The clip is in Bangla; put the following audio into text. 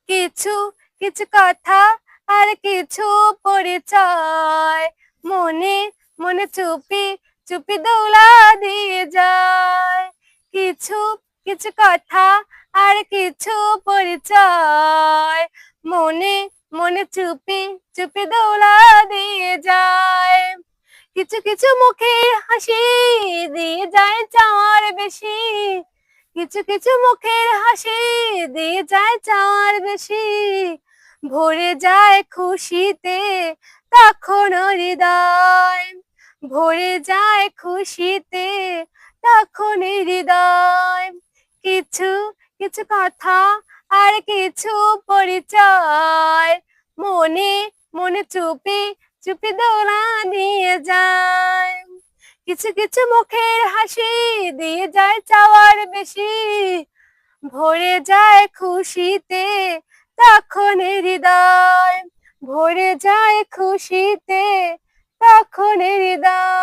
কিছু কিছু কথা আর কিছু পরিচয় মনে মনে চুপি চুপি দৌলা দিয়ে যায়। কিছু কিছু কথা আর কিছু পরিচয় মনে মনে চুপি চুপি দৌলা দিয়ে যায়। কিছু কিছু মুখের হাসি দিয়ে যায় চাওয়ার বেশি, কিছু কিছু মুখের হাসি দিয়ে যায় চাওয়ার বেশি। ভরে যায় খুশিতে তখন হৃদয়, ভরে যায় খুশিতে তখন হৃদয়। কিছু কিছু কথা আর কিছু পরিচয় মনে মনে চুপি চুপি দোলা দিয়ে যায়। কিছু কিছু মুখের হাসি দিয়ে যায় চাওয়ার বেশি, ভরে যায় খুশিতে তখন হৃদয়, ভরে যায় খুশিতে তখন হৃদয়।